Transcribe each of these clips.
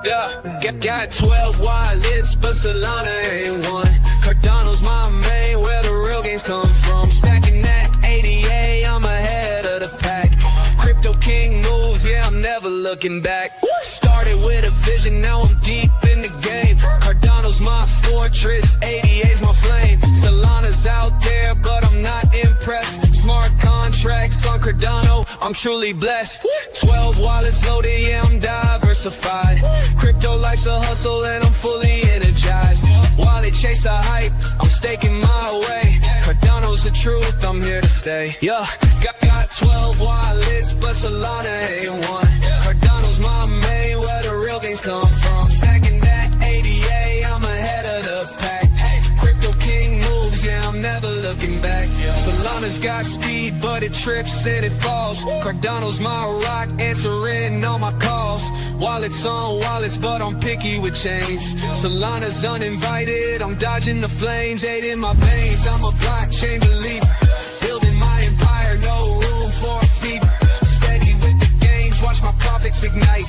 Yeah, got 12 wallets, but Solana ain't one. Cardano's my main, where the real gains come from. Stacking that 88, I'm ahead of the pack. Crypto king moves, yeah, I'm never looking back. Started with a vision, now I'm deep in the game. Cardano's my fortress, 88's my flame. Solana's out there, but I'm not impressed. Smart contracts on Cardano, I'm truly blessed. 12 wallets loaded, yeah, I'm diversified. Crypto life's a hustle and I'm fully energized. Wallet chase a hype, I'm staking my way. Cardano's the truth, I'm here to stay. Yeah, got 12 wallets, but Solana ain't one. Cardano's my main, where the real gains come from. Stacking that 88, I'm ahead of the pack. Crypto king moves, yeah, I'm never looking back. Solana's got speed, but it trips and it falls. Cardano's my rock, answering all my calls. Wallets on wallets, but I'm picky with chains. Solana's uninvited, I'm dodging the flames. Eight in my veins, I'm a blockchain believer. Building my empire, no room for a fever. Steady with the gains, watch my profits ignite.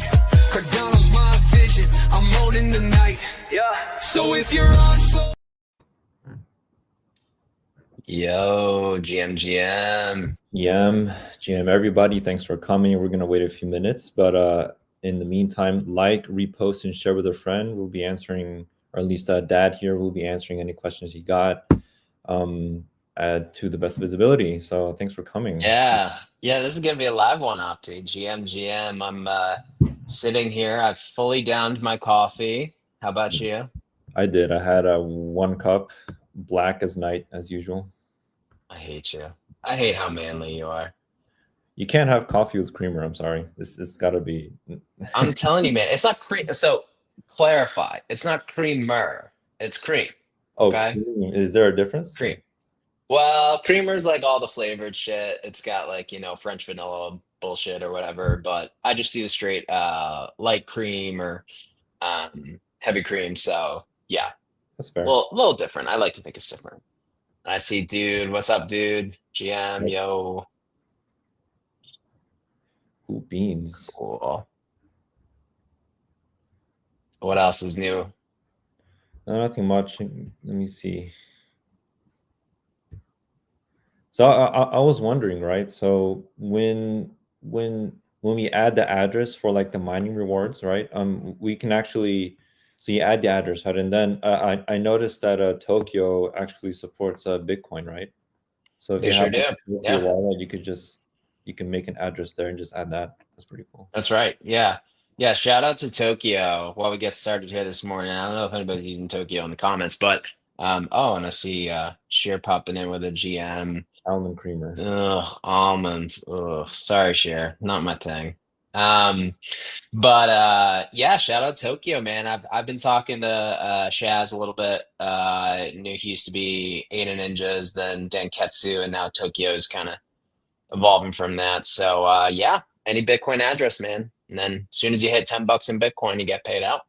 Cardano's my vision, I'm owning the night. Yeah. So if you're on Yo, GM. GM, everybody, thanks for coming. We're gonna wait a few minutes, but in the meantime, like, repost, and share with a friend. We'll be answering, or at least Dad here will be answering any questions he got to the best visibility. So thanks for coming. Yeah, this is gonna be a live one, Opti. GM. I'm sitting here. I've fully downed my coffee. How about you? I did. I had one cup, black as night, as usual. I hate you. I hate how manly you are. You can't have coffee with creamer. I'm sorry. This has got to be. I'm telling you, man. It's not cream. So clarify. It's not creamer. It's cream. Oh, Okay? cream. Is there a difference? Cream. Well, creamer's like all the flavored shit. It's got like, French vanilla bullshit or whatever, but I just do straight light cream or heavy cream. So yeah, That's fair. well, a little different. I like to think it's different. I see, dude. What's up, dude? GM, yo. Cool beans. Cool. What else is new? No, nothing much. Let me see. So I was wondering, right? So when we add the address for like the mining rewards, right? We can actually, so you add the address, right? And then I noticed that Tokyo actually supports Bitcoin, right? So if They you sure have do. your Yeah, wallet, you can make an address there and just add that. That's pretty cool. that's right. Yeah. Yeah. Shout out to Tokyo while we get started here this morning. I don't know if anybody's using Tokyo in the comments, but oh, and I see Sheer popping in with a GM. Almond creamer. Ugh, almonds. Ugh, sorry, Cher, not my thing. Um, but yeah, shout out Tokyo, man. I've been talking to Shaz a little bit. Knew he used to be Ada Ninjas, then Denketsu, and now Tokyo is kind of evolving from that. So yeah, any Bitcoin address, man. And then as soon as you hit $10 in Bitcoin, you get paid out.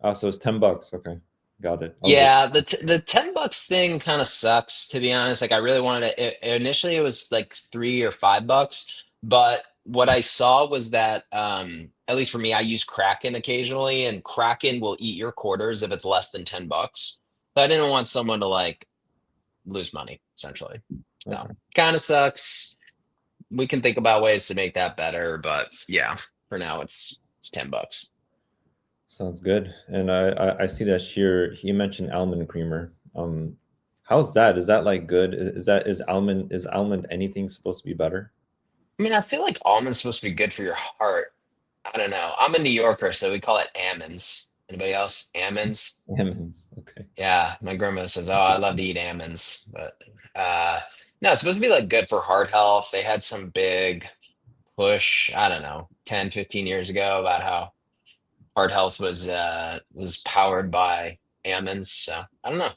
Oh, so it's $10. Okay, got it. Yeah, the $10 thing kind of sucks, to be honest. Like I really wanted initially it was like $3 or $5, but what I saw was that at least for me, I use Kraken occasionally, and Kraken will eat your quarters if it's less than $10. So I didn't want someone to like lose money, essentially. So Okay. kind of sucks. We can think about ways to make that better, but yeah, for now it's $10. Sounds good. And I see that Sheer, he mentioned almond creamer. How's that? Is that like good? Is almond anything supposed to be better? I mean, I feel like almonds supposed to be good for your heart. I don't know. I'm a New Yorker, so we call it almonds. Anybody else? Almonds? Almonds. Okay. Yeah, my grandmother says, "Oh, I love to eat almonds," but no, it's supposed to be like good for heart health. They had some big push, I don't know, 10, 15 years ago about how heart health was powered by almonds. So I don't know.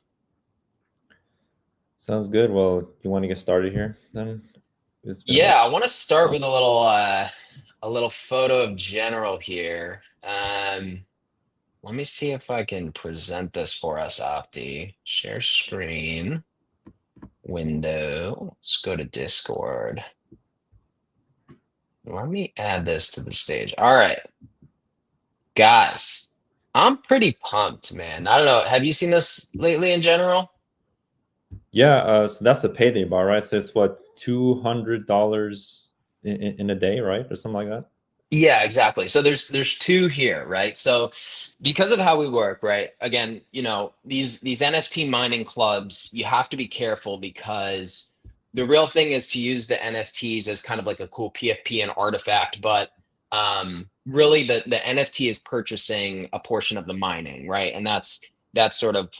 Sounds good. Well, you want to get started here then? Yeah, I want to start with a little photo of General here. Let me see if I can present this for us, Opti. Share screen, window. Let's go to Discord. Let me add this to the stage. All right, guys, I'm pretty pumped, man. I don't know. Have you seen this lately in general? Yeah, so that's the payday bar, right? So it's what, $200 in a day, right, or something like that. Yeah, exactly. So there's two here, right? So because of how we work, right? Again, these NFT mining clubs, you have to be careful because the real thing is to use the NFTs as kind of like a cool PFP and artifact, but really the NFT is purchasing a portion of the mining, right? And that's sort of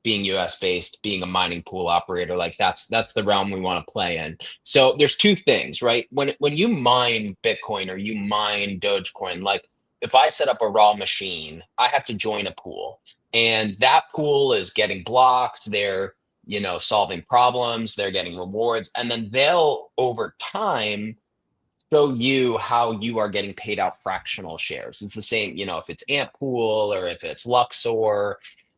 being US based, being a mining pool operator, like that's the realm we want to play in. So there's two things, right? When you mine Bitcoin or you mine Dogecoin, like if I set up a raw machine, I have to join a pool. And that pool is getting blocks, they're, solving problems, they're getting rewards, and then they'll over time show you how you are getting paid out fractional shares. It's the same, if it's Ant Pool or if it's Luxor,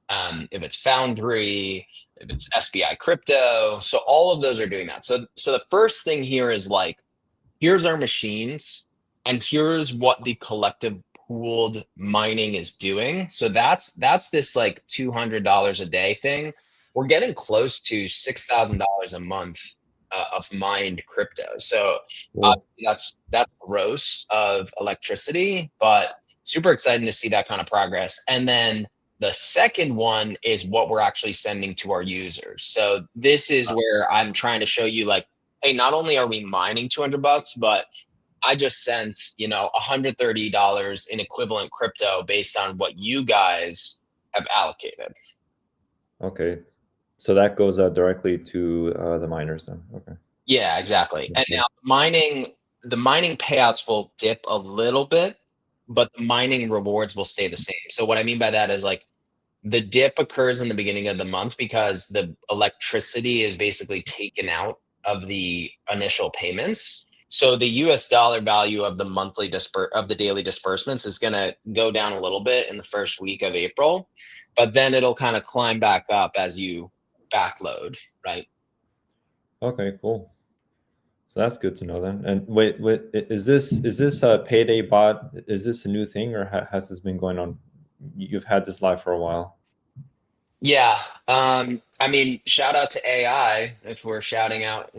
if it's Foundry, if it's SBI Crypto. So all of those are doing that. So the first thing here is like, here's our machines, and here's what the collective pooled mining is doing. So that's this like $200 a day thing. We're getting close to $6,000 a month of mined crypto. So Cool. that's gross of electricity, but super exciting to see that kind of progress. And then the second one is what we're actually sending to our users. So this is where I'm trying to show you like, hey, not only are we mining $200, but I just sent, $130 in equivalent crypto based on what you guys have allocated. Okay, so that goes directly to the miners then. Okay. Yeah, exactly. And Okay. now the mining payouts will dip a little bit, but the mining rewards will stay the same. So what I mean by that is like the dip occurs in the beginning of the month because the electricity is basically taken out of the initial payments. So the US dollar value of the of the daily disbursements is going to go down a little bit in the first week of April, but then it'll kind of climb back up as you backload, right? Okay, cool. So that's good to know then. And wait, is this a payday bot? Is this a new thing, or has this been going on? You've had this live for a while. Yeah. I mean, shout out to AI if we're shouting out,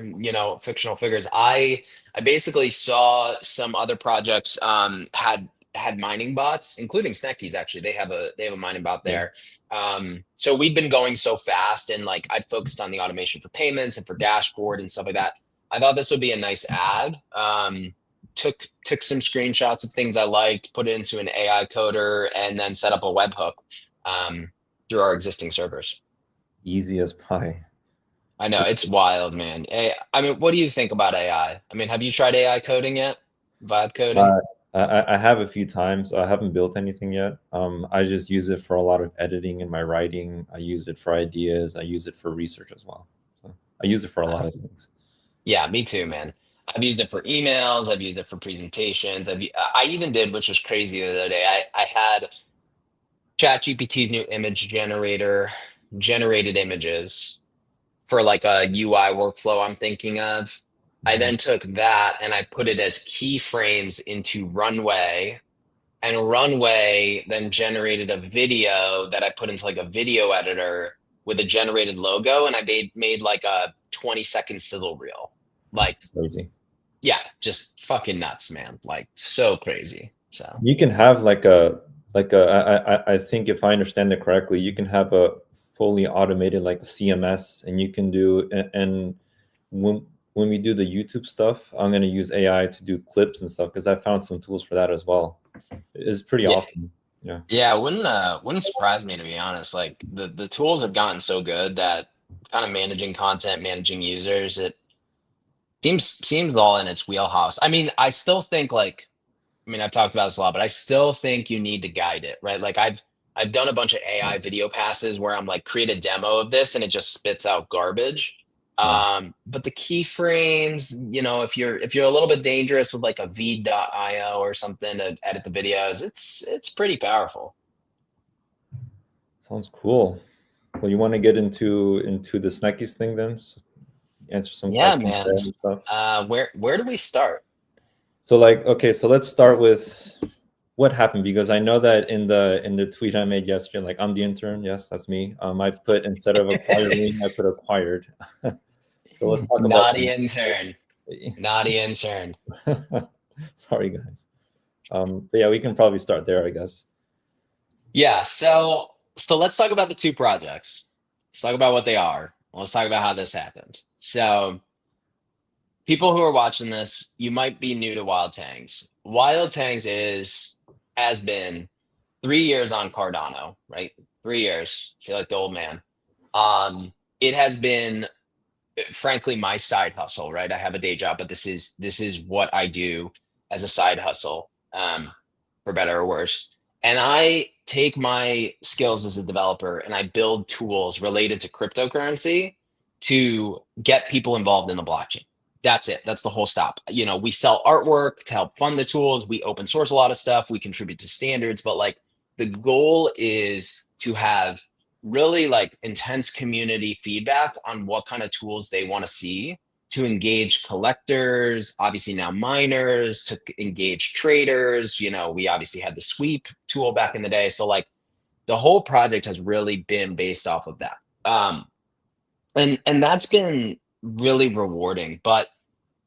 fictional figures. I basically saw some other projects had mining bots, including Snekkies actually. They have a mining bot Yeah. there. So we'd been going so fast and like I'd focused on the automation for payments and for dashboard and stuff like that. I thought this would be a nice ad. Took some screenshots of things I liked, put it into an AI coder, and then set up a webhook. Through our existing servers. Easy as pie. I know it's wild, man. I mean, what do you think about AI? I mean, have you tried AI coding yet? Vibe coding? Uh, I have a few times. I haven't built anything yet. I just use it for a lot of editing in my writing. I use it for ideas. I use it for research as well. So I use it for a lot of things. Yeah, me too, man. I've used it for emails. I've used it for presentations. I even did, which was crazy the other day. I had ChatGPT's new image generator generated images for like a UI workflow I'm thinking of. I then took that and I put it as keyframes into Runway, and Runway then generated a video that I put into like a video editor with a generated logo, and I made like a 20-second sizzle reel. Like, Crazy. yeah, just fucking nuts, man. Like so crazy. So You can have I think if I understand it correctly, you can have a fully automated like CMS, and you can do and when we do the YouTube stuff, I'm going to use AI to do clips and stuff because I found some tools for that as well. It's pretty yeah, awesome. Yeah. yeah, it wouldn't surprise me to be honest. Like the tools have gotten so good that kind of managing content, managing users, it seems all in its wheelhouse. I mean, I still think like I mean, I've talked about this a lot, but I still think you need to guide it, right? Like I've done a bunch of AI video passes where I'm like create a demo of this and it just spits out garbage. Yeah. But the keyframes, if you're a little bit dangerous with like a v.io or something to edit the videos, it's pretty powerful. Sounds cool. Well, you want to get into the Snekkies thing then? Answer some Yeah, questions man. there and stuff. Where do we start? So like, okay, so let's start with what happened, because I know that in the tweet I made yesterday, like I'm the intern. Yes, that's me. I put, instead of acquiring, I put acquired. So let's talk about Naughty intern. Naughty intern. sorry guys. But yeah, we can probably start there, I guess. Yeah, so let's talk about the two projects. Let's talk about what they are. Let's talk about how this happened. So people who are watching this, you might be new to Wild Tangz. Wild Tangz has been 3 years on Cardano, right? 3 years. I feel like the old man. It has been, frankly, my side hustle, right? I have a day job, but this is what I do as a side hustle, for better or worse. And I take my skills as a developer and I build tools related to cryptocurrency to get people involved in the blockchain. That's it. That's the whole stop. We sell artwork to help fund the tools. We open source a lot of stuff. We contribute to standards, but like the goal is to have really like intense community feedback on what kind of tools they want to see to engage collectors, obviously now miners, to engage traders. We obviously had the sweep tool back in the day. So like the whole project has really been based off of that. And that's been really rewarding. But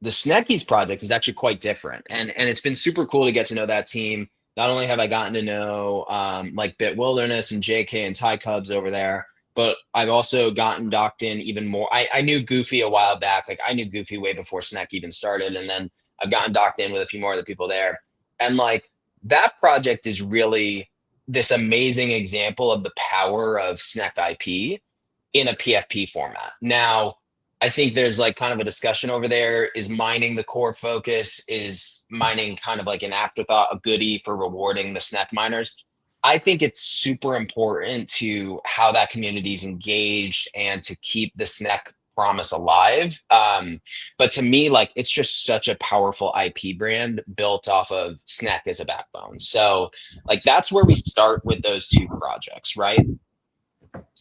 the Snekkies project is actually quite different. And it's been super cool to get to know that team. Not only have I gotten to know like Bit Wilderness and JK and Ty Cubs over there, but I've also gotten docked in even more. I knew Goofy a while back. Like I knew Goofy way before Snek even started. And then I've gotten docked in with a few more of the people there. And like that project is really this amazing example of the power of Snek IP in a PFP format. Now, I think there's like kind of a discussion over there. Is mining the core focus? Is mining kind of like an afterthought, a goodie for rewarding the Snek miners? I think it's super important to how that community is engaged and to keep the Snek promise alive. But to me, like it's just such a powerful IP brand built off of Snek as a backbone. So like that's where we start with those two projects, right?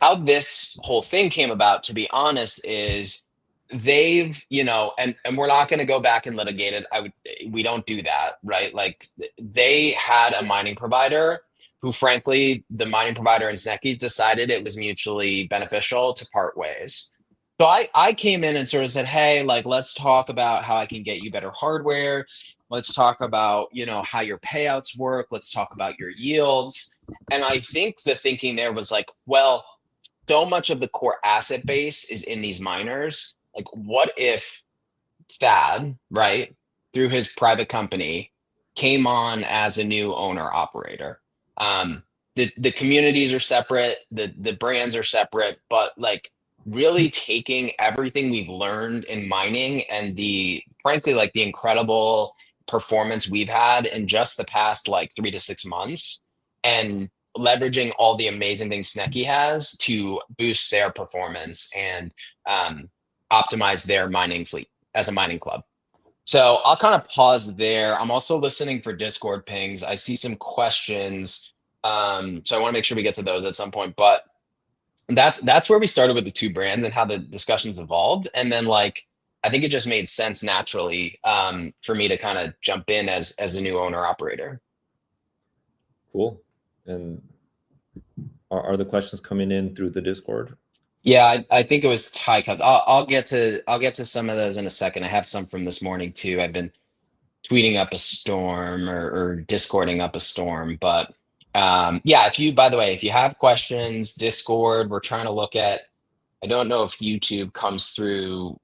How this whole thing came about, to be honest, is they've, and we're not going to go back and litigate it. We don't do that, right? Like they had a mining provider who, frankly, the mining provider and Snekkies decided it was mutually beneficial to part ways. So I came in and sort of said, hey, like, let's talk about how I can get you better hardware. Let's talk about, how your payouts work. Let's talk about your yields. And I think the thinking there was like, well, so much of the core asset base is in these miners. Like, what if Thad, right, through his private company, came on as a new owner operator? The communities are separate, the brands are separate, but like really taking everything we've learned in mining and frankly, like the incredible performance we've had in just the past like 3 to 6 months and leveraging all the amazing things Snekky has to boost their performance and optimize their mining fleet as a mining club. So I'll kind of pause there. I'm also listening for Discord pings. I see some questions. So I want to make sure we get to those at some point, but that's where we started with the two brands and how the discussions evolved. And then like, I think it just made sense naturally for me to kind of jump in as a new owner operator. Cool. And are the questions coming in through the Discord? Yeah, I think it was Ty Cubs. I'll get to some of those in a second. I have some from this morning too. I've been tweeting up a storm or discording up a storm, but yeah, by the way, if you have questions, Discord, we're trying to look at, I don't know if YouTube comes through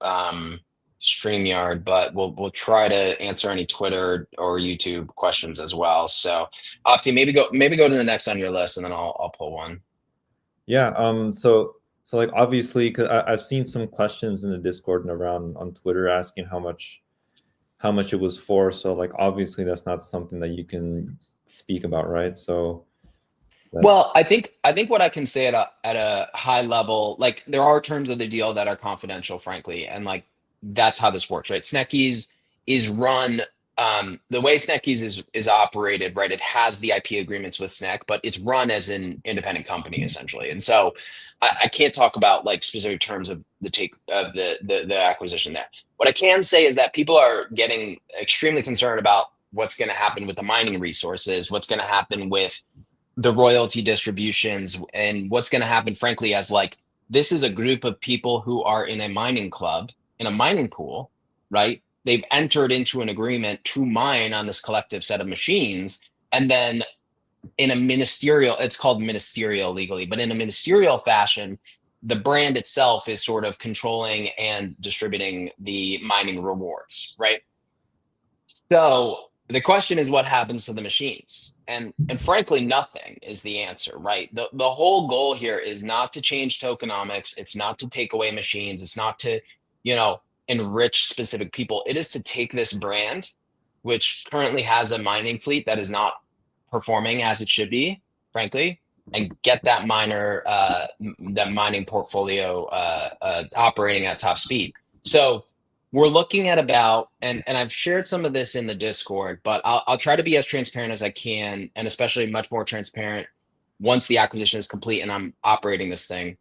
StreamYard, but we'll try to answer any Twitter or YouTube questions as well. So Opti, maybe go to the next on your list and then I'll pull one. Yeah. So like obviously, because I've seen some questions in the Discord and around on Twitter asking how much it was for. So like obviously that's not something that you can speak about, right? So well, I think what I can say at a high level, like there are terms of the deal that are confidential, frankly, and like that's how this works, right? Snekkies is run The way Snekkies is operated, right? It has the IP agreements with Snek, but it's run as an independent company essentially. And so I can't talk about like specific terms of the take of the acquisition there. What I can say is that people are getting extremely concerned about what's going to happen with the mining resources, what's going to happen with the royalty distributions, and what's going to happen, frankly, as like this is a group of people who are in a mining club, in a mining pool, right? They've entered into an agreement to mine on this collective set of machines. And then in a ministerial, it's called ministerial legally, but in a ministerial fashion, the brand itself is sort of controlling and distributing the mining rewards, right? So the question is what happens to the machines? And frankly, nothing is the answer, right? The whole goal here is not to change tokenomics, it's not to take away machines, it's not to, you know, enrich specific people. It is to take this brand, which currently has a mining fleet that is not performing as it should be, frankly, and get that that mining portfolio operating at top speed. So we're looking at about, and I've shared some of this in the Discord, but I'll try to be as transparent as I can, and especially much more transparent once the acquisition is complete and I'm operating this thing.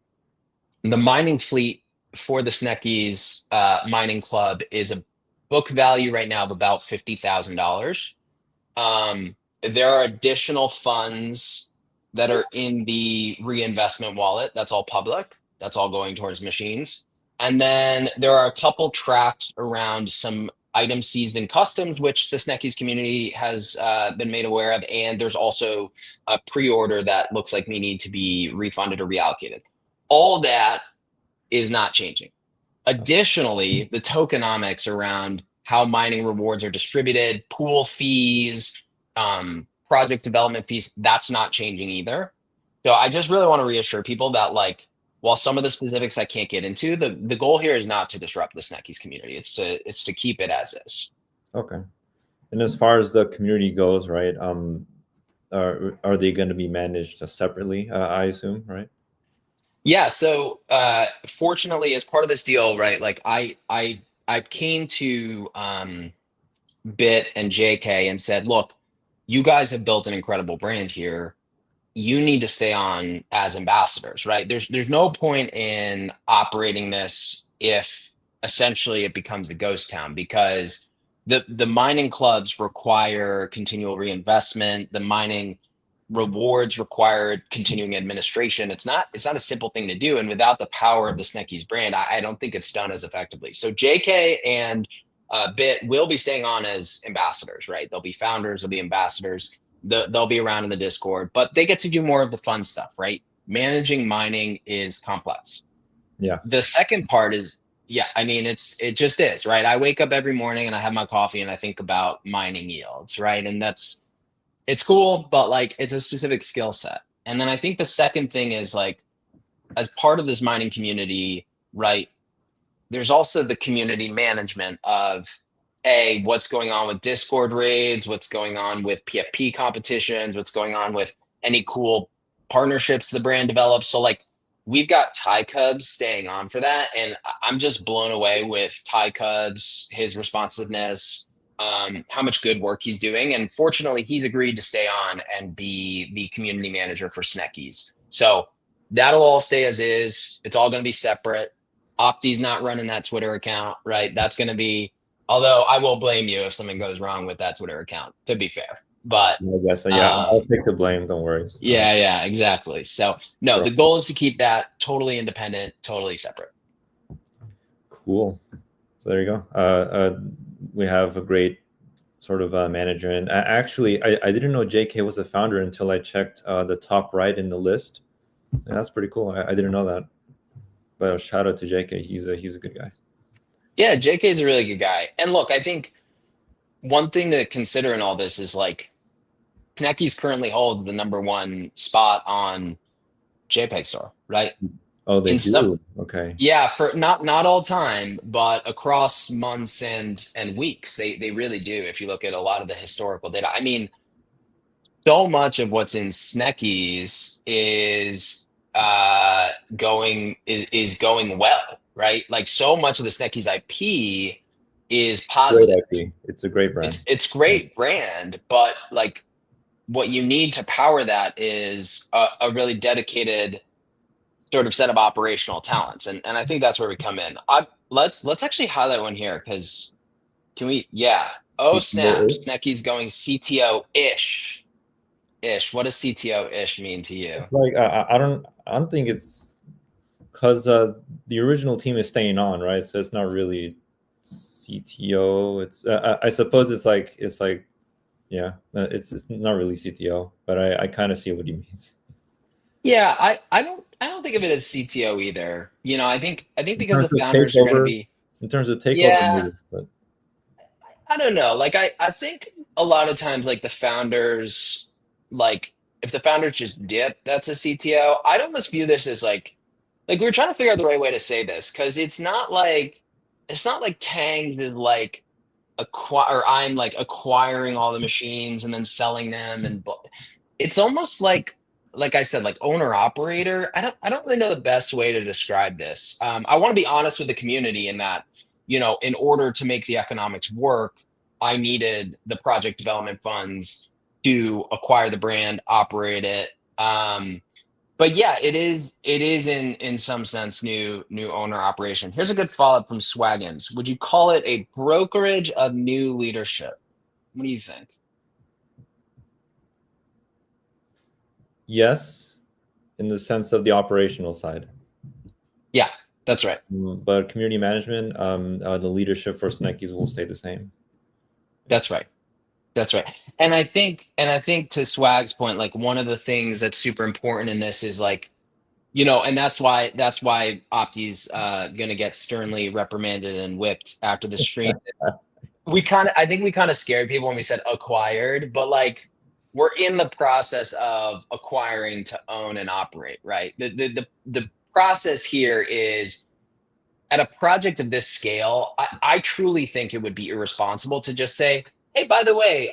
The mining fleet for the Snekkies mining club is a book value right now of about $50,000. There are additional funds that are in the reinvestment wallet. That's all public. That's all going towards machines. And then there are a couple tracks around some items seized in customs, which the Snekkies community has been made aware of. And there's also a pre-order that looks like we need to be refunded or reallocated. All that is not changing. Additionally, the tokenomics around how mining rewards are distributed, pool fees, project development fees, that's not changing either. So I just really want to reassure people that like, while some of the specifics I can't get into, the goal here is not to disrupt the Snekkies community. It's to keep it as is. Okay. And as far as the community goes, right? Are they going to be managed separately? I assume, right? Yeah. So fortunately, as part of this deal, right? Like I came to Bit and JK and said, look, you guys have built an incredible brand here. You need to stay on as ambassadors, right? There's no point in operating this if essentially it becomes a ghost town, because the mining clubs require continual reinvestment. The mining rewards require continuing administration. It's not a simple thing to do. And without the power of the Snekkies brand, I don't think it's done as effectively. So JK and Bit will be staying on as ambassadors, right? They'll be founders, they'll be ambassadors. They'll be around in the Discord, but they get to do more of the fun stuff, right? Managing mining is complex. Yeah. The second part is, yeah, I mean, it just is, right? I wake up every morning and I have my coffee and I think about mining yields, right? And it's cool, but like it's a specific skill set. And then I think the second thing is like, as part of this mining community, right? There's also the community management of what's going on with Discord raids, what's going on with PFP competitions, what's going on with any cool partnerships the brand develops. So like we've got Ty Cubs staying on for that. And I'm just blown away with Ty Cubs, his responsiveness, how much good work he's doing. And fortunately, he's agreed to stay on and be the community manager for Snekkies. So that'll all stay as is. It's all going to be separate. Opti's not running that Twitter account, right? That's going to be, although I will blame you if something goes wrong with that Twitter account, to be fair. But I guess, yeah, I'll take the blame. Don't worry. Yeah, exactly. So no, the goal is to keep that totally independent, totally separate. Cool. So there you go. We have a great sort of manager. And actually, I didn't know JK was a founder until I checked the top right in the list. And that's pretty cool. I didn't know that. But shout out to JK. He's a good guy. Yeah, JK is a really good guy. And look, I think one thing to consider in all this is like Snekkies currently hold the #1 spot on JPEG Store, right? Oh, they do. Okay. Yeah, for not all time, but across months and weeks, they really do. If you look at a lot of the historical data, I mean, so much of what's in Snekkies is going well, right? Like so much of the Snekkies IP is Great positive. IP. It's a great brand. It's great brand, but like what you need to power that is a really dedicated sort of set of operational talents, and I think that's where we come in. Let's actually highlight one here because can we? Yeah. Oh snap! CTO-ish. Snekkies going CTO ish. What does CTO ish mean to you? It's like I don't think it's because the original team is staying on, right? So it's not really CTO. It's I suppose it's like yeah, it's not really CTO, but I kind of see what he means Yeah, I don't think of it as CTO either. You know, I think in because the terms of founders are going to takeover. be. In terms of takeover, Yeah, maybe, but I don't know. Like I think a lot of times like the founders, like if the founders just dip, that's a CTO. I'd almost view this as like we are trying to figure out the right way to say this because it's not like Tangz is like acquire or I'm like acquiring all the machines and then selling them it's almost like I said, like owner operator. I don't really know the best way to describe this. I want to be honest with the community in that, you know, in order to make the economics work, I needed the project development funds to acquire the brand, operate it. But yeah, it is in some sense new owner operation. Here's a good follow-up from Swaggins. Would you call it a brokerage of new leadership? What do you think? yes, in the sense of the operational side. Yeah, that's right. But community management, the leadership for Snekkies will stay the same. That's right. That's right. And I think to Swag's point, like one of the things that's super important in this is like, you know, and that's why Opti's gonna get sternly reprimanded and whipped after the stream. I think we kind of scared people when we said acquired, but like we're in the process of acquiring to own and operate, right? The process here is at a project of this scale, I truly think it would be irresponsible to just say, hey, by the way,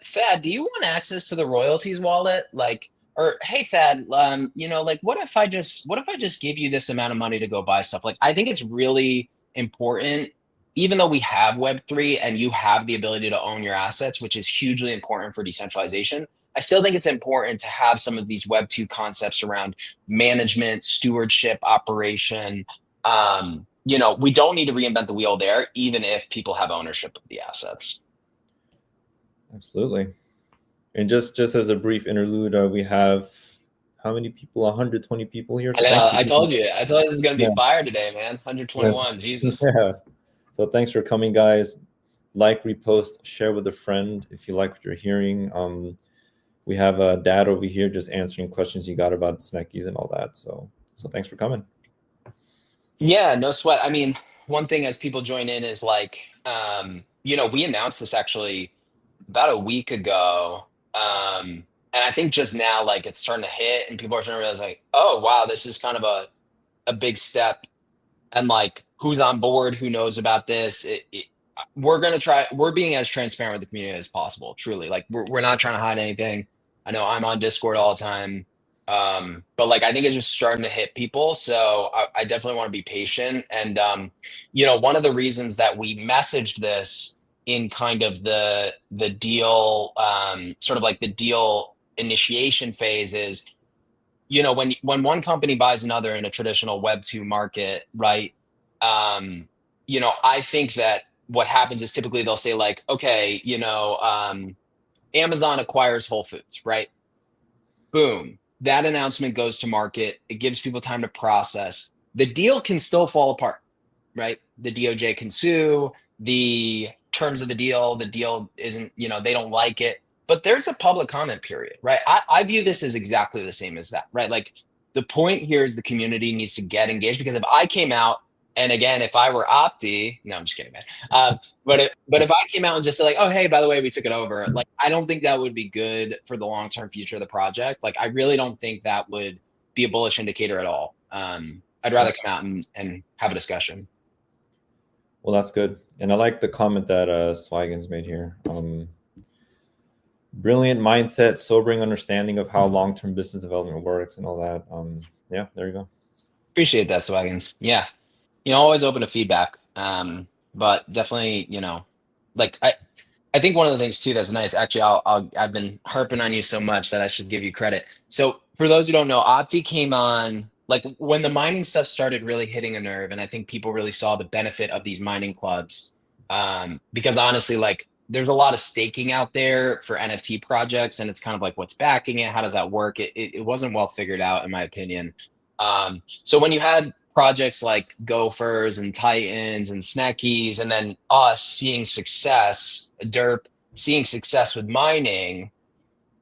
Thad, do you want access to the royalties wallet? Like, or hey, Thad, you know, like what if I just give you this amount of money to go buy stuff? Like, I think it's really important, even though we have Web3 and you have the ability to own your assets, which is hugely important for decentralization. I still think it's important to have some of these Web2 concepts around management, stewardship, operation, you know, we don't need to reinvent the wheel there, even if people have ownership of the assets. Absolutely. And just as a brief interlude, we have how many people? 120 people here. I So thanks know. for I told you this is going to yeah, be fire today, man. yeah. 121. Jesus. Yeah. So thanks for coming, guys. Like, repost, share with a friend if you like what you're hearing. We have a dad over here just answering questions you got about Snekkies and all that. So thanks for coming. Yeah, no sweat. I mean, one thing as people join in is like, you know, we announced this actually about a week ago. And I think just now, like it's starting to hit and people are starting to realize like, oh, wow, this is kind of a big step and like who's on board, who knows about this. We're going to try, we're being as transparent with the community as possible, truly. Like we're not trying to hide anything. I know I'm on Discord all the time. But like I think it's just starting to hit people. So I definitely want to be patient. And you know, one of the reasons that we messaged this in kind of the deal, sort of like the deal initiation phase is, you know, when one company buys another in a traditional Web2 market, right? You know, I think that what happens is typically they'll say like, okay, you know, Amazon acquires Whole Foods, right? Boom. That announcement goes to market. It gives people time to process. The deal can still fall apart, right? The DOJ can sue, the terms of the deal isn't, you know, they don't like it, but there's a public comment period, right? I view this as exactly the same as that, right? Like the point here is the community needs to get engaged because if I came out and again, if I were Opti, no, I'm just kidding, man. But if I came out and just said like, oh, hey, by the way, we took it over, like, I don't think that would be good for the long-term future of the project. Like, I really don't think that would be a bullish indicator at all. I'd rather come out and have a discussion. Well, that's good. And I like the comment that Swaggins made here. Brilliant mindset, sobering understanding of how long-term business development works and all that. Yeah, there you go. Appreciate that, Swaggins. Yeah. You know, always open to feedback. but definitely, like I think one of the things too that's nice. Actually, I've been harping on you so much that I should give you credit. So for those who don't know, Opti came on like when the mining stuff started really hitting a nerve, and I think people really saw the benefit of these mining clubs. Because honestly, like there's a lot of staking out there for NFT projects, and it's kind of like what's backing it, how does that work? It wasn't well figured out, in my opinion. So when you had projects like Gophers and Titans and Snekkies, and then us seeing success, Derp seeing success with mining,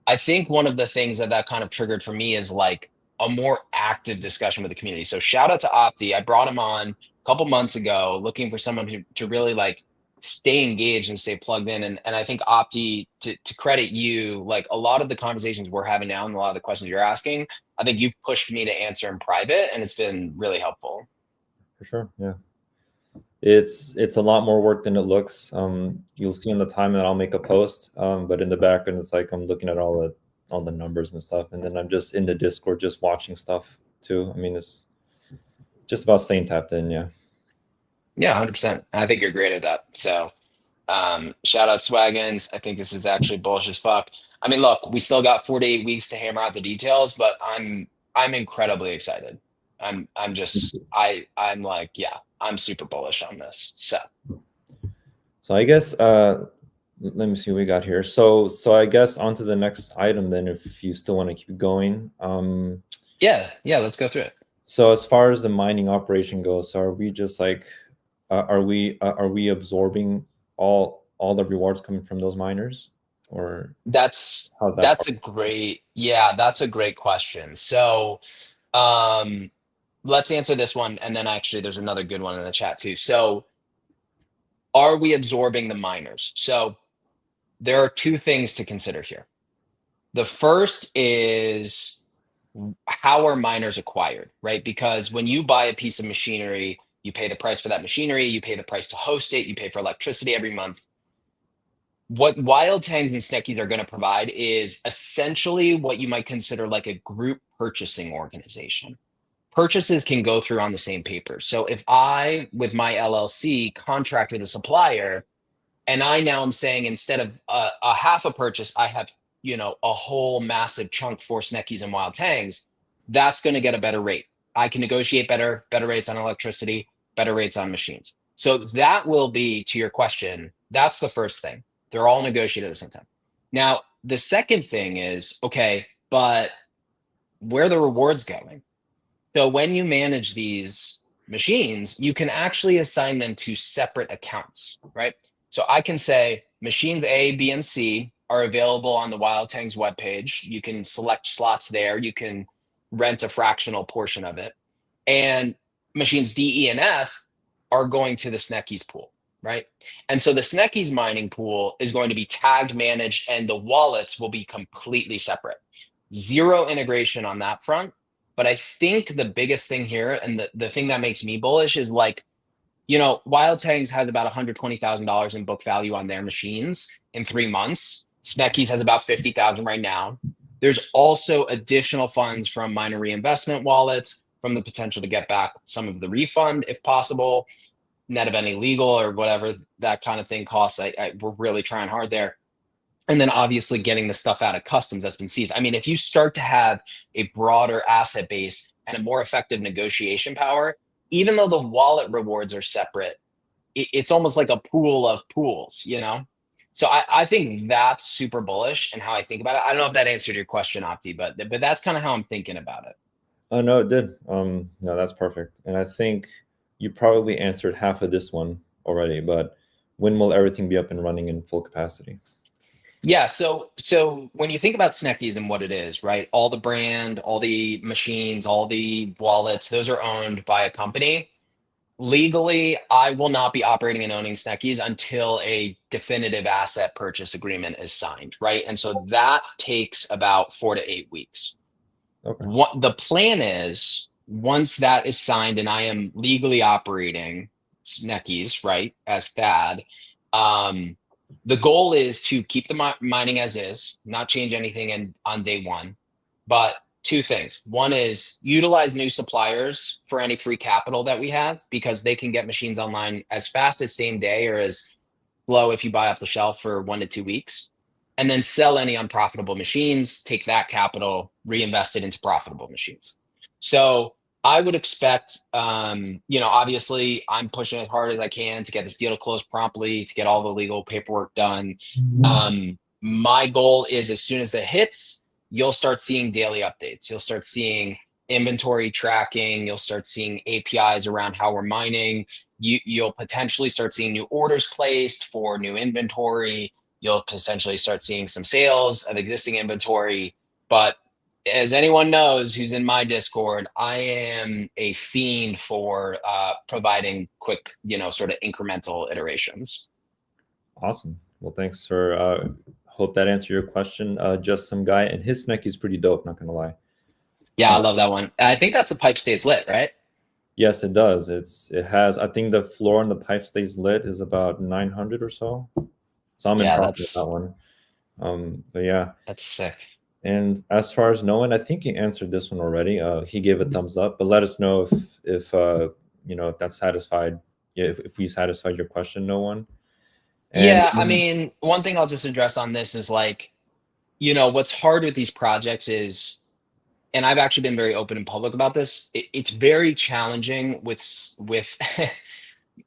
I think one of the things that kind of triggered for me is like a more active discussion with the community. So shout out to Opti. I brought him on a couple months ago, looking for someone who to really like stay engaged and stay plugged in. And I think Opti, to credit you, like a lot of the conversations we're having now and a lot of the questions you're asking, I think you've pushed me to answer in private, and it's been really helpful. For sure. Yeah. It's a lot more work than it looks. You'll see in the time that I'll make a post, but in the background, it's like I'm looking at all the numbers and stuff, and then I'm just in the Discord, just watching stuff too. I mean, it's just about staying tapped in. Yeah. Yeah, 100%. I think you're great at that. So shout out Swaggins. I think this is actually bullish as fuck. I mean, look, we still got 48 weeks to hammer out the details, but I'm incredibly excited. I'm like, yeah, I'm super bullish on this. So I guess let me see what we got here. So I guess on to the next item then, if you still want to keep going. Yeah, let's go through it. So as far as the mining operation goes, are we just like are we absorbing all the rewards coming from those miners, or That's how's that that's part? a great question. So let's answer this one, and then actually there's another good one in the chat too. So are we absorbing the miners? So there are two things to consider here. The first is how are miners acquired, right? Because when you buy a piece of machinery, you pay the price for that machinery, you pay the price to host it, you pay for electricity every month. What Wild Tangz and Snekkies are going to provide is essentially what you might consider like a group purchasing organization. Purchases can go through on the same paper. So if I, with my LLC, contract with a supplier, and I now am saying instead of a half a purchase, I have a whole massive chunk for Snekkies and Wild Tangz, that's going to get a better rate. I can negotiate better rates on electricity, better rates on machines. So that will be, to your question, that's the first thing. They're all negotiated at the same time. Now, the second thing is, okay, but where are the rewards going? So when you manage these machines, you can actually assign them to separate accounts, right? So I can say machines A, B, and C are available on the Wild Tangz webpage. You can select slots there. You can rent a fractional portion of it. And machines D, E, and F are going to the Snekkies pool, right? And so the Snekkies mining pool is going to be tagged, managed, and the wallets will be completely separate. Zero integration on that front. But I think the biggest thing here, and the thing that makes me bullish, is like, Wild Tangz has about $120,000 in book value on their machines in 3 months. Snekkies has about 50,000 right now. There's also additional funds from miner reinvestment wallets, from the potential to get back some of the refund if possible, net of any legal or whatever that kind of thing costs. We're really trying hard there. And then obviously getting the stuff out of customs that's been seized. I mean, if you start to have a broader asset base and a more effective negotiation power, even though the wallet rewards are separate, it's almost like a pool of pools. So I think that's super bullish and how I think about it. I don't know if that answered your question, Opti, but that's kind of how I'm thinking about it. Oh no, it did. No, that's perfect. And I think you probably answered half of this one already, but when will everything be up and running in full capacity? Yeah, so when you think about Snekkies and what it is, right? All the brand, all the machines, all the wallets, those are owned by a company. Legally, I will not be operating and owning Snekkies until a definitive asset purchase agreement is signed, right? And so that takes about 4 to 8 weeks. Okay. What the plan is, once that is signed and I am legally operating Snekkies, right, as Thad, the goal is to keep the mining as is, not change anything on day one, but two things. One is utilize new suppliers for any free capital that we have because they can get machines online as fast as same day or as slow if you buy off the shelf for 1 to 2 weeks. And then sell any unprofitable machines, take that capital, reinvest it into profitable machines. So I would expect, obviously I'm pushing as hard as I can to get this deal closed promptly, to get all the legal paperwork done. My goal is as soon as it hits, you'll start seeing daily updates. You'll start seeing inventory tracking. You'll start seeing APIs around how we're mining. You'll potentially start seeing new orders placed for new inventory. You'll potentially start seeing some sales of existing inventory. But as anyone knows who's in my Discord, I am a fiend for providing quick, sort of incremental iterations. Awesome. Well, thanks for hope that answered your question. Just some guy, and his Snekky is pretty dope, not gonna lie. Yeah, I love that one. I think that's the pipe stays lit, right? Yes, it does. It has, I think the floor on the pipe stays lit is about 900 or so. So I'm impressed with that one. But yeah. That's sick. And as far as Nolan, I think he answered this one already. He gave a thumbs up, but let us know if that's satisfied. Yeah, if we satisfied your question, no one. Yeah, I mean, one thing I'll just address on this is like, what's hard with these projects is, and I've actually been very open and public about this. It's very challenging with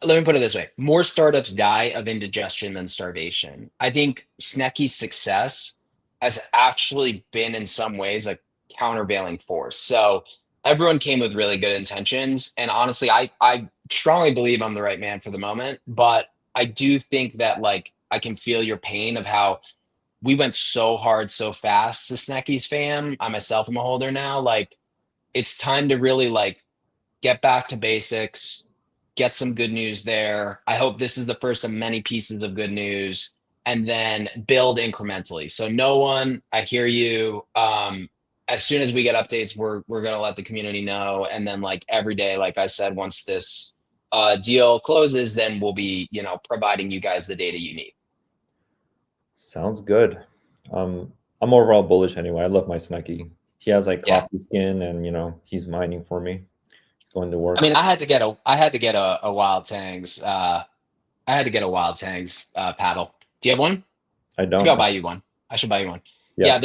let me put it this way: more startups die of indigestion than starvation. I think Snekky's success has actually been in some ways a countervailing force. So everyone came with really good intentions, and honestly, I strongly believe I'm the right man for the moment, but I do think that like I can feel your pain of how we went so hard so fast to Snekkies fam. I myself am a holder now. Like it's time to really like get back to basics, get some good news there. I hope this is the first of many pieces of good news, and then build incrementally. So no one, I hear you. As soon as we get updates, we're gonna let the community know. And then like every day, like I said, once this deal closes, then we'll be, providing you guys the data you need. Sounds good. I'm overall bullish anyway. I love my Snekky. He has like coffee skin, and he's mining for me, going to work. I mean, I had to get a Wild Tangz. I had to get a Wild Tangz paddle. Do you have one? I don't. Maybe I'll buy you one. I should buy you one. Yes. Yeah,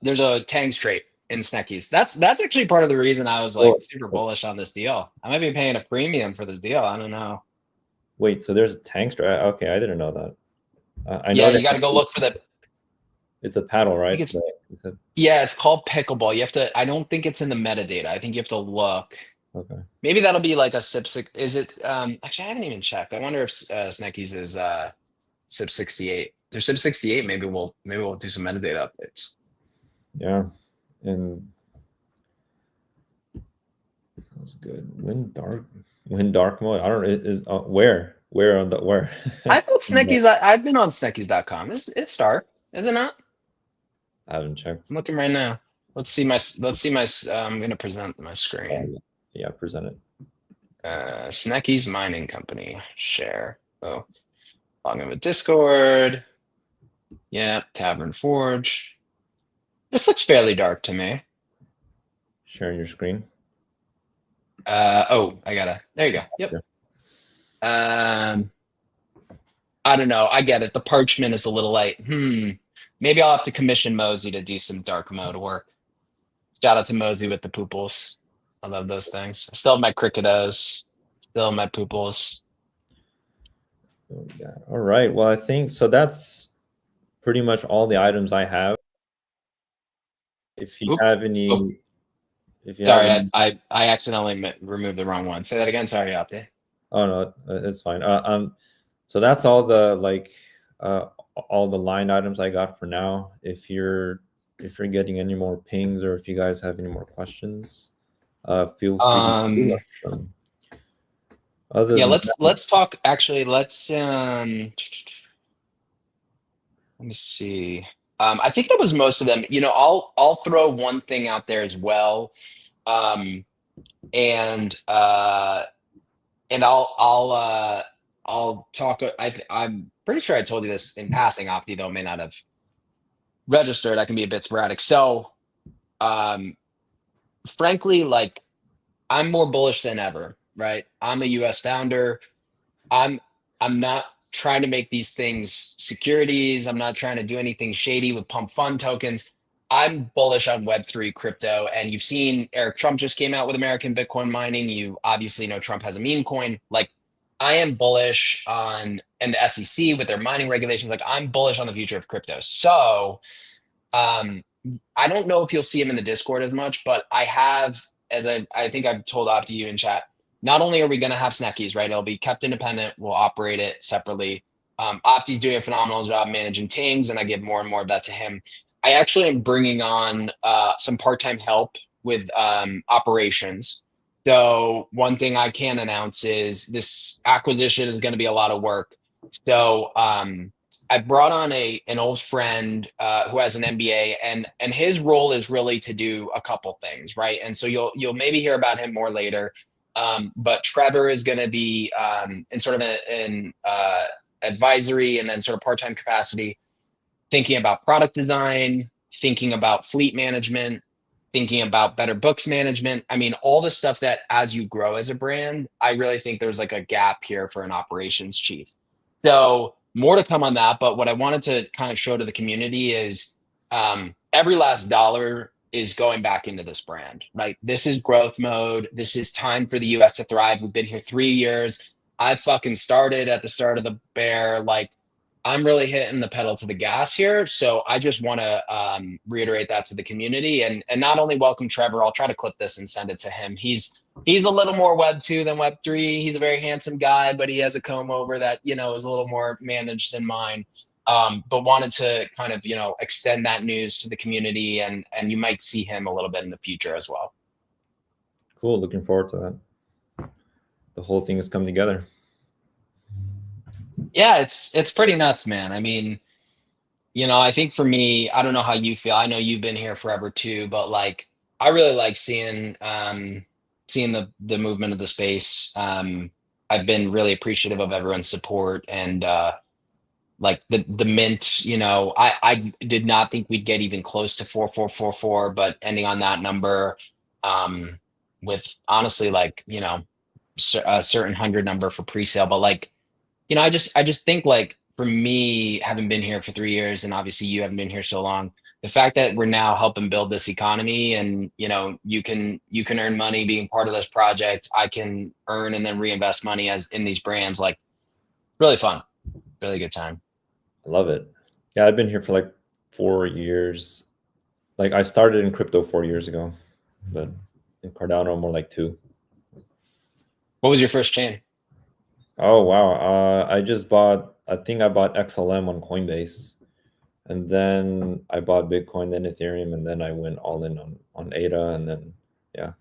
there's a Tangz trait in Snekkies. That's actually part of the reason I was like super bullish on this deal. I might be paying a premium for this deal. I don't know. Wait, so there's a Tangz trait? Okay, I didn't know that. I know you got to go look for the. It's a paddle, right? Yeah, it's called pickleball. You have to. I don't think it's in the metadata. I think you have to look. Okay. Maybe that'll be like a SIP 6. Is it? Actually, I haven't even checked. I wonder if Snekkies is SIP 68. There's SIP 68. Maybe we'll do some metadata updates. Yeah, and sounds good. When dark mode. I don't. Is where on the where? I built Snekkies. I've been on Snekkies.com. It's dark, is it not? I haven't checked. I'm looking right now. Let's see my. I'm gonna present my screen. Yeah, present it. Snekkies Mining Company share. Oh, log in with Discord. Yeah, Tavern Forge. This looks fairly dark to me. Sharing your screen. Oh, there you go. Yep. Yeah. I don't know. I get it. The parchment is a little light. Maybe I'll have to commission Mosey to do some dark mode work. Shout out to Mosey with the pooples. I love those things. I still have my cricketos. Still have my pooples. Oh, yeah. All right. Well, I think so. That's pretty much all the items I have. If you have any, sorry, I accidentally removed the wrong one. Say that again. Sorry, Opti. Oh no, it's fine. So that's all the all the line items I got for now. If you're getting any more pings or if you guys have any more questions, feel free to them. Let's talk. Actually, let's let me see. I think that was most of them. I'll throw one thing out there as well, and I'll talk. I'm pretty sure I told you this in passing. Opti though may not have registered. I can be a bit sporadic. So, frankly, like I'm more bullish than ever, right? I'm a US founder. I'm I'm not trying to make these things securities. I'm not trying to do anything shady with pump fund tokens. I'm bullish on Web3 crypto. And you've seen Eric Trump just came out with American Bitcoin mining. You obviously know Trump has a meme coin. Like I am bullish on, and the SEC with their mining regulations, like I'm bullish on the future of crypto. So um, I don't know if you'll see him in the Discord as much, but I have, as I think I've told Opti you in chat, not only are we going to have Snekkies, right? It'll be kept independent. We'll operate it separately. Opti's doing a phenomenal job managing Tangz, and I give more and more of that to him. I actually am bringing on some part-time help with operations. So one thing I can announce is this acquisition is going to be a lot of work. So I brought on an old friend who has an MBA, and his role is really to do a couple things, right? And so you'll maybe hear about him more later. But Trevor is going to be in sort of an advisory and then sort of part-time capacity, thinking about product design, thinking about fleet management, thinking about better books management. I mean, all the stuff that as you grow as a brand, I really think there's like a gap here for an operations chief. So more to come on that. But what I wanted to kind of show to the community is every last dollar is going back into this brand. Like this is growth mode. This is time for the US to thrive. We've been here 3 years. I fucking started at the start of the bear. Like I'm really hitting the pedal to the gas here. So I just want to reiterate that to the community and not only welcome Trevor, I'll try to clip this and send it to him. He's a little more Web 2 than Web 3. He's a very handsome guy, but he has a comb over that, is a little more managed than mine. But wanted to kind of, extend that news to the community and you might see him a little bit in the future as well. Cool. Looking forward to that. The whole thing has come together. Yeah, it's pretty nuts, man. I mean, I think for me, I don't know how you feel. I know you've been here forever too, but like I really like seeing the movement of the space. I've been really appreciative of everyone's support and like the mint, I did not think we'd get even close to 4444, but ending on that number with honestly like, a certain 100 number for pre-sale, but like I just think like for me, having been here for 3 years, and obviously you haven't been here so long, the fact that we're now helping build this economy, and you can earn money being part of this project. I can earn and then reinvest money as in these brands. Like, really fun, really good time. I love it. Yeah, I've been here for like 4 years. Like I started in crypto 4 years ago, but in Cardano more like 2. What was your first chain? Oh wow! I think I bought XLM on Coinbase, and then I bought Bitcoin, then Ethereum, and then I went all in on ADA, and then yeah.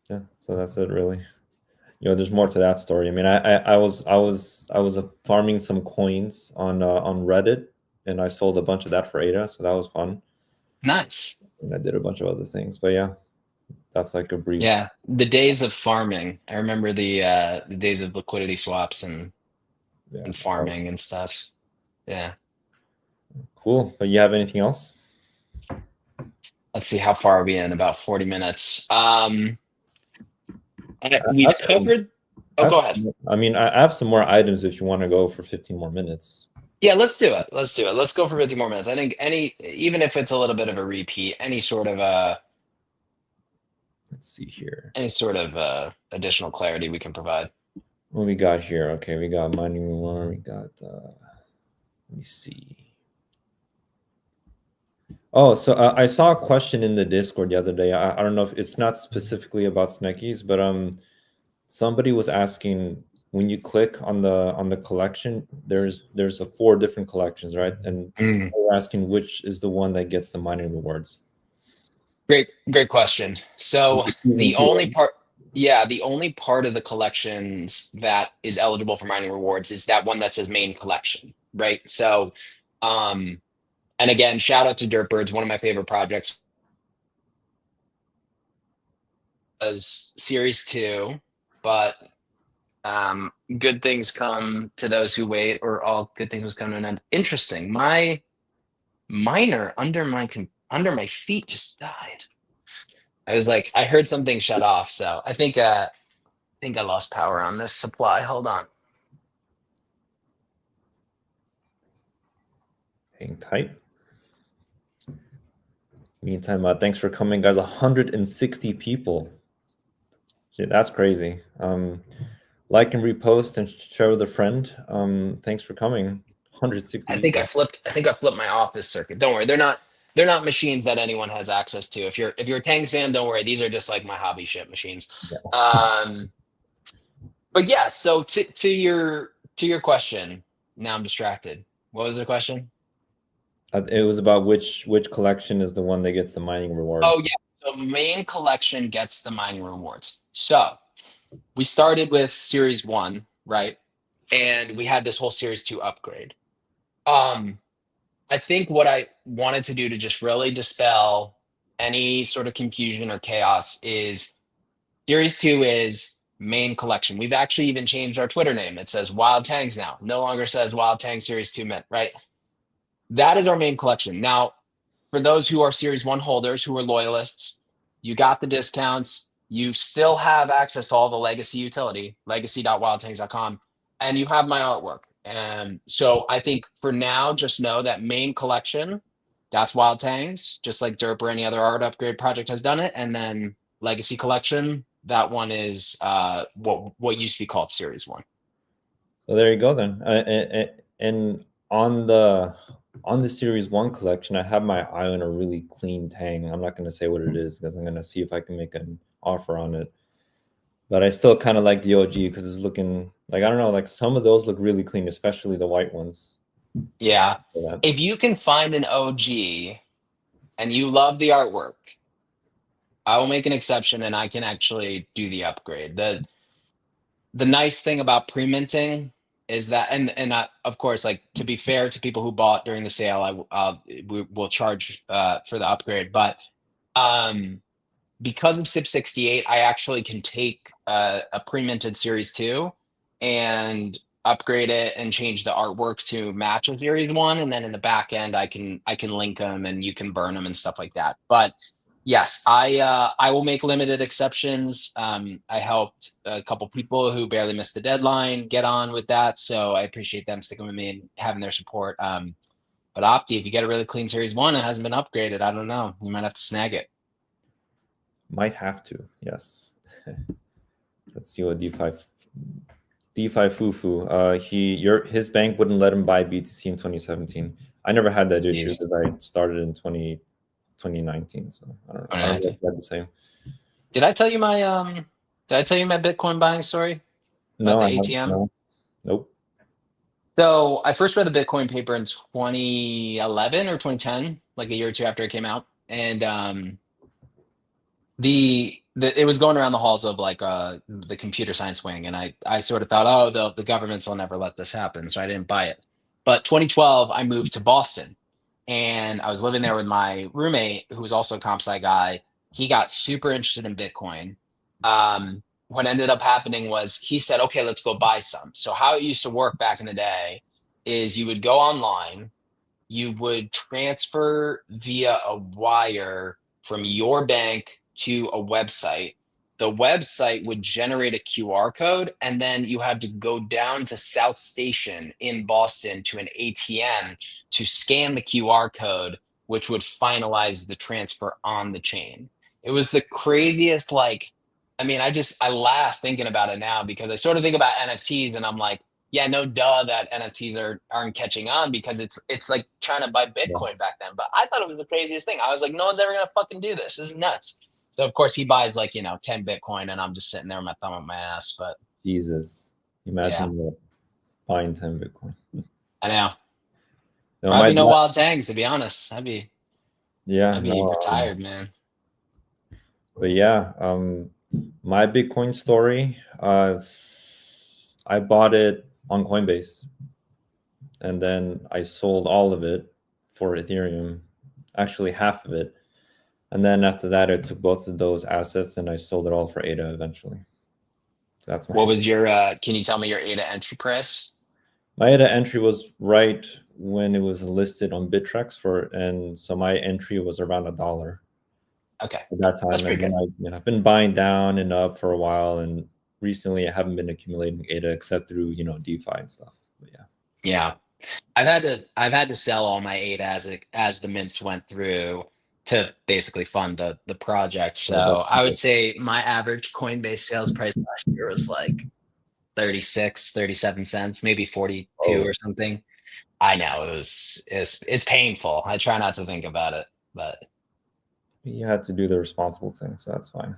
So that's it, really. There's more to that story. I mean, I was farming some coins on Reddit, and I sold a bunch of that for ADA, so that was fun. Nice. And I did a bunch of other things, but yeah. That's like a brief. Yeah, the days of farming. I remember the days of liquidity swaps and farming and stuff. Yeah. Cool. But you have anything else? Let's see, how far are we in? About 40 minutes. We've covered. Go ahead. I mean, I have some more items if you want to go for 15 more minutes. Yeah, let's do it. Let's go for 50 more minutes. I think even if it's a little bit of a repeat, any sort of let's see here. Any sort of additional clarity we can provide. What we got here? Okay, we got mining reward. We got. Let me see. Oh, so I saw a question in the Discord the other day. I don't know if it's not specifically about Snekkies, but somebody was asking when you click on the collection, there's 4 different collections, right? And they're asking which is the one that gets the mining rewards. Great question. So the only part of the collections that is eligible for mining rewards is that one that says main collection, right? So, and again, shout out to Dirtbirds, one of my favorite projects. Was Series 2, but good things come to those who wait, or all good things must come to an end. Interesting. My miner under my feet just died. I was like, I heard something shut off, so I think I lost power on this supply. Hold on. Hang tight. Meantime, thanks for coming, guys. 160 people. Shit, that's crazy. Like and repost and share with a friend. Thanks for coming. 160 I think I people. flipped. I think I flipped my office circuit. Don't worry, they're not machines that anyone has access to. If you're a Tangs fan, don't worry. These are just like my hobby ship machines. Yeah. But yeah. So to your question. Now I'm distracted. What was the question? It was about which collection is the one that gets the mining rewards. Oh yeah. So main collection gets the mining rewards. So we started with series 1, right? And we had this whole series 2 upgrade. I think what I wanted to do to just really dispel any sort of confusion or chaos is series 2 is main collection. We've actually even changed our Twitter name. It says Wild Tangz now. No longer says Wild Tangz Series 2 Mint, right? That is our main collection. Now, for those who are series 1 holders, who are loyalists, you got the discounts. You still have access to all the legacy utility, legacy.wildtangs.com, and you have my artwork. And so I think for now, just know that main collection, that's Wild Tangs, just like Derp or any other art upgrade project has done it. And then legacy collection, that one is what used to be called series 1. So there you go then. And on the series 1 collection, I have my eye on a really clean Tang. I'm not going to say what it is because I'm going to see if I can make an offer on it. But I still kind of like the OG because it's looking like, I don't know, like some of those look really clean, especially the white ones. Yeah. If you can find an OG and you love the artwork, I will make an exception and I can actually do the upgrade. The nice thing about pre-minting is that, and of course, like, to be fair to people who bought during the sale, we will charge for the upgrade. But because of SIP 68, I actually can take a pre-minted series 2 and upgrade it and change the artwork to match a series 1, and then in the back end I can link them and you can burn them and stuff like that. But yes, I will make limited exceptions. I helped a couple people who barely missed the deadline get on with that, so I appreciate them sticking with me and having their support. But Opti, if you get a really clean series 1 and hasn't been upgraded, I don't know, you might have to snag it. Might have to, yes. Let's see what DeFi Fufu. His bank wouldn't let him buy BTC in 2017. I never had that issue because I started in 2019. So I don't know. I don't know if that's the same. Did I tell you my Bitcoin buying story? No, about the ATM? No. Nope. So I first read the Bitcoin paper in 2011 or 2010, like a year or two after it came out, and it was going around the halls of like the computer science wing, and I sort of thought, oh, the governments will never let this happen, so I didn't buy it. But 2012, I moved to Boston, and I was living there with my roommate, who was also a comp sci guy. He got super interested in Bitcoin. What ended up happening was he said, okay, let's go buy some. So how it used to work back in the day is you would go online, you would transfer via a wire from your bank to a website. The website would generate a QR code, and then you had to go down to South Station in Boston to an ATM to scan the QR code, which would finalize the transfer on the chain. It was the craziest, like, I mean, I laugh thinking about it now because I sort of think about NFTs and I'm like, yeah, no duh that NFTs aren't catching on because it's like trying to buy Bitcoin back then. But I thought it was the craziest thing. I was like, no one's ever gonna fucking do this. This is nuts. So of course he buys like 10 Bitcoin and I'm just sitting there with my thumb on my ass. But Jesus, imagine buying 10 Bitcoin. I know. No, Probably no Wild Tangz, to be honest. I'd be retired, man. But yeah, my Bitcoin story. I bought it on Coinbase, and then I sold all of it for Ethereum, actually half of it. And then after that, I took both of those assets and I sold it all for ADA eventually. That's what was your, can you tell me your ADA entry price? My ADA entry was right when it was listed on Bittrex and so my entry was around $1. Okay, at that that's time, pretty and then good. I've been buying down and up for a while, and recently I haven't been accumulating ADA except through DeFi and stuff. But yeah, Yeah. I've had to sell all my ADA as the mints went through to basically fund the project. yeah, So that's I would say my average Coinbase sales price last year was like 36, 37 cents, maybe 42 oh, or something. I know it's painful. I try not to think about it, but you had to do the responsible thing, so that's fine.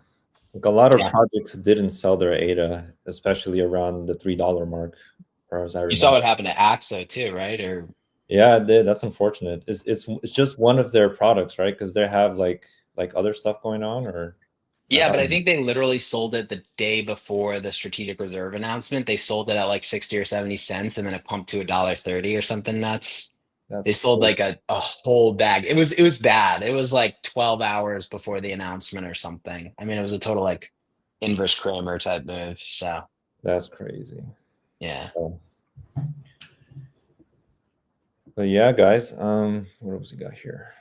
Like a lot of yeah. projects didn't sell their ADA, especially around the $3 mark, as I You saw remember. what happened to Axo too, right? Or Yeah, it did. That's unfortunate. It's just one of their products, right? Because they have like other stuff going on, or I yeah, but I don't know. think they literally sold it the day before the strategic reserve announcement. They sold it at like 60 or 70 cents and then it pumped to $1.30 or something nuts. They That's sold crazy. like a whole bag. It was bad. It was like 12 hours before the announcement or something. I mean, it was a total like inverse Kramer type move. So That's crazy. yeah. Oh. But yeah, guys, what else we got here?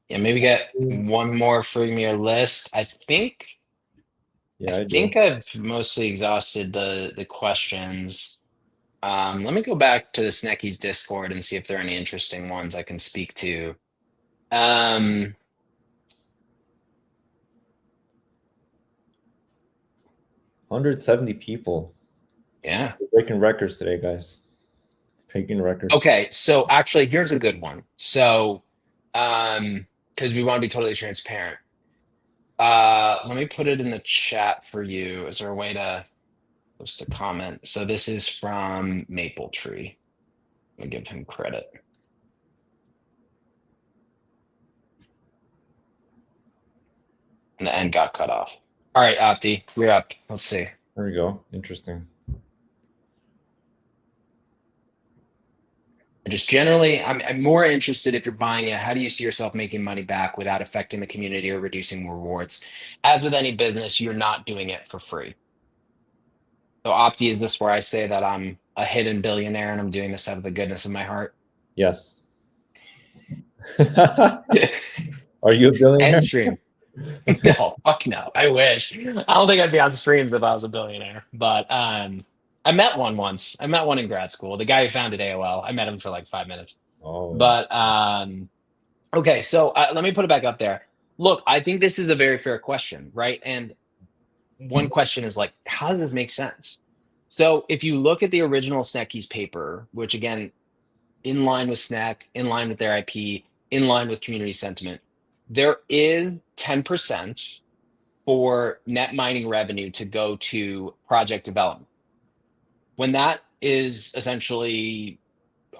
Yeah, maybe get one more from your list. I Yeah, I do. think I've mostly exhausted the questions. Let me go back to the Snekkies Discord and see if there are any interesting ones I can speak to. Um, 170 people. yeah. We're breaking records today, guys. Breaking records. Okay, so actually, here's a good one. So, because we want to be totally transparent. Let me put it in the chat for you. Is there a way to post a comment? So this is from Maple Tree. Let me give him credit. And the end got cut off. All right, Opti, you're up. Let's see. There we go. Interesting. Just generally, I'm more interested if you're buying it, how do you see yourself making money back without affecting the community or reducing rewards? As with any business, you're not doing it for free. So Opti, is this where I say that I'm a hidden billionaire and I'm doing this out of the goodness of my heart? Yes. Are you a billionaire? End stream. No, fuck no. I wish. I don't think I'd be on streams if I was a billionaire. But I met one once. I met one in grad school. The guy who founded AOL. I met him for like 5 minutes. Oh, But okay, so let me put it back up there. Look, I think this is a very fair question, right? And one question is like, how does this make sense? So if you look at the original Snekkies paper, which again, in line with Snack, in line with their IP, in line with community sentiment, there is 10% for net mining revenue to go to project development. When that is essentially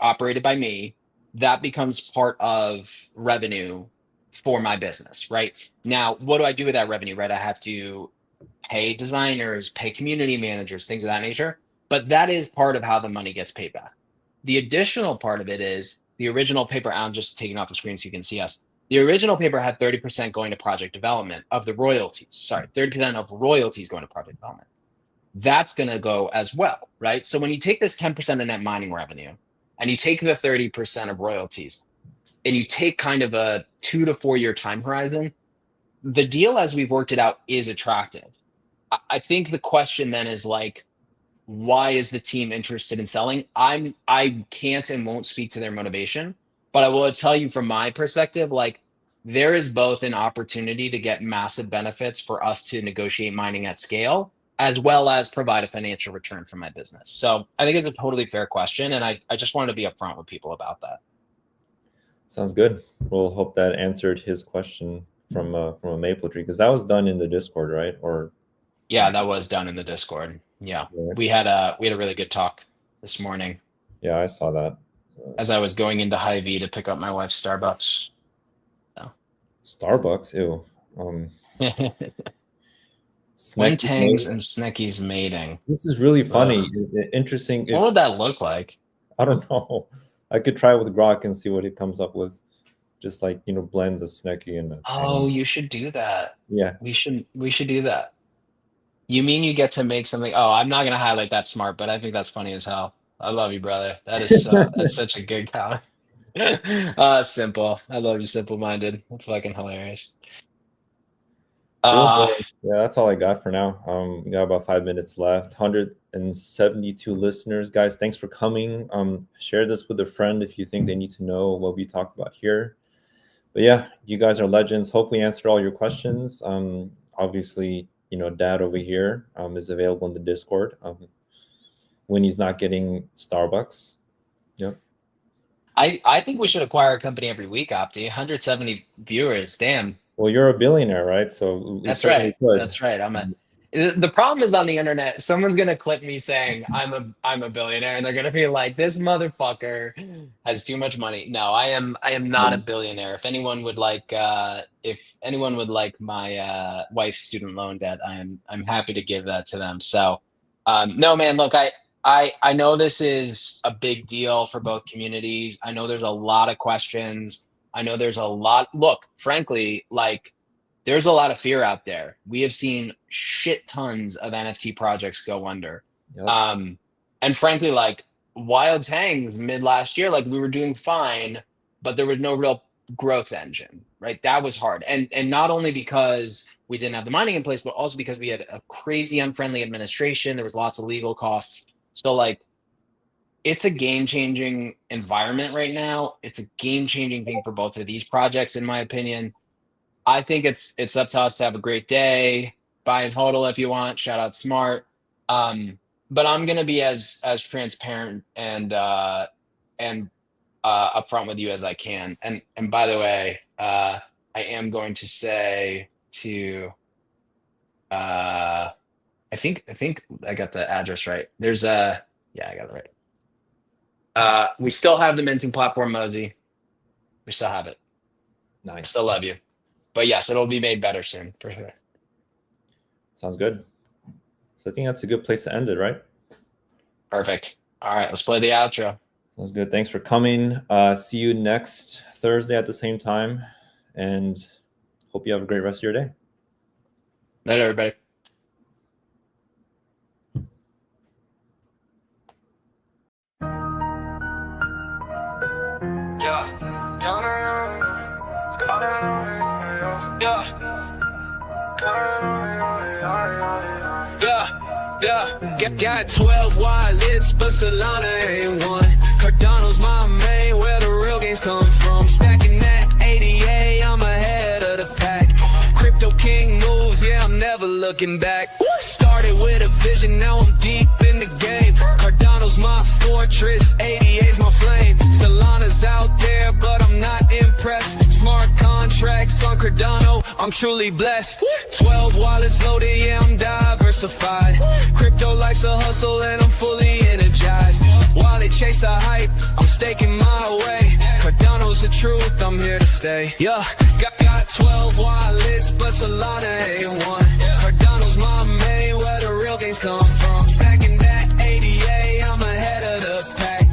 operated by me, that becomes part of revenue for my business, right? Now, what do I do with that revenue, right? I have to pay designers, pay community managers, things of that nature. But that is part of how the money gets paid back. The additional part of it is the original paper. I'm just taking off the screen so you can see us. The original paper had 30% going to project development of the royalties. Sorry, 30% of royalties going to project development. That's going to go as well, right? So when you take this 10% of net mining revenue and you take the 30% of royalties and you take kind of a 2 to 4 year time horizon, the deal as we've worked it out is attractive. I think the question then is like, why is the team interested in selling? I can't and won't speak to their motivation, but I will tell you from my perspective, like there is both an opportunity to get massive benefits for us to negotiate mining at scale, as well as provide a financial return for my business. So I think it's a totally fair question. And I just wanted to be upfront with people about that. sounds good. We'll hope that answered his question from a maple tree, because that was done in the Discord, right? Or Yeah, that was done in the Discord. Yeah. yeah, We had a really good talk this morning yeah, I saw that. as I was going into Hy-Vee to pick up my wife's Starbucks. So. Starbucks, ew. Wild Snekkies Tangz mating. and Snekkies mating. This is really funny. Ugh. Interesting. What would that look like? I don't know. I could try with Grok and see what it comes up with. Just like blend the Snekky and the Oh, Tang. you should do that. Yeah. We should do that. You mean you get to make something? Oh, I'm not gonna highlight that smart, but I think that's funny as hell. I love you, brother. That's such a good comment. Simple. I love you, simple minded. That's fucking hilarious. Cool. Uh, Well, yeah, that's all I got for now. We got about 5 minutes left. 172 listeners, guys. Thanks for coming. Share this with a friend if you think they need to know what we talked about here. But yeah, you guys are legends. Hopefully, answered all your questions. Obviously, Dad over here is available in the Discord when he's not getting Starbucks. Yep. I think we should acquire a company every week, Opti. 170 viewers. Damn. Well, you're a billionaire, right? So we That's certainly right. could. That's right. The problem is on the internet, someone's gonna clip me saying I'm a billionaire, and they're gonna be like, this motherfucker has too much money. No, I am not a billionaire. If anyone would like my wife's student loan debt, I'm happy to give that to them. So no man, look, I know this is a big deal for both communities. I know there's a lot of questions. I know there's a lot. Look, frankly, like there's a lot of fear out there. We have seen shit tons of NFT projects go under. Yep. And frankly, like Wild Tangz mid last year, like we were doing fine, but there was no real growth engine, right? That was hard. And not only because we didn't have the mining in place, but also because we had a crazy unfriendly administration. There was lots of legal costs. So like it's a game-changing environment right now. It's a game-changing thing for both of these projects, in my opinion. I think it's up to us to have a great day. Buy and hodl if you want. Shout out Smart. But I'm gonna be as transparent and upfront with you as I can. And by the way, I am going to say to I think I got the address right. There's a yeah, I got it right. We still have the minting platform, Mosey. We still have it. Nice. Still love you. But yes, it'll be made better soon for sure. Sounds good. So I think that's a good place to end it, right? Perfect. All right, let's play the outro. Sounds good. Thanks for coming. See you next Thursday at the same time. And hope you have a great rest of your day. Later, everybody. Got 12 wallets, but Solana ain't one. Cardano's my main, where the real gains come from. Stacking that 80A, I'm ahead of the pack. Crypto king moves, yeah, I'm never looking back. Started with a vision, now I'm deep in the game. Cardano's my fortress, 80A's my flame. Solana's out there, but I'm not impressed. Smart contracts on Cardano, I'm truly blessed. 12 wallets loaded, yeah, I'm diversified. Crypto life's a hustle and I'm fully energized. While they chase the hype, I'm staking my way. Cardano's the truth, I'm here to stay. Yeah, got 12 wallets, but Solana ain't one. Cardano's my main, where the real gains come from. Stacking that 80A, I'm ahead of the pack.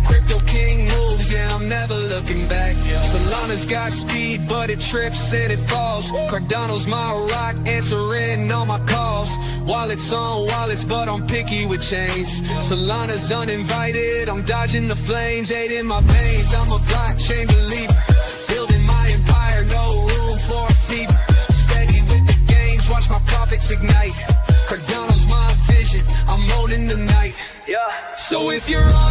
Crypto king moves, yeah, I'm never looking back. Solana's got speed, but it trips and it falls. Cardano's my rock, answering all my calls. Wallets on wallets, but I'm picky with chains. Solana's uninvited, I'm dodging the flames. Eight in my veins, I'm a blockchain believer. Building my empire, no room for a fever. Steady with the gains, watch my profits ignite. Cardano's my vision, I'm owning the night. Yeah. So if you're on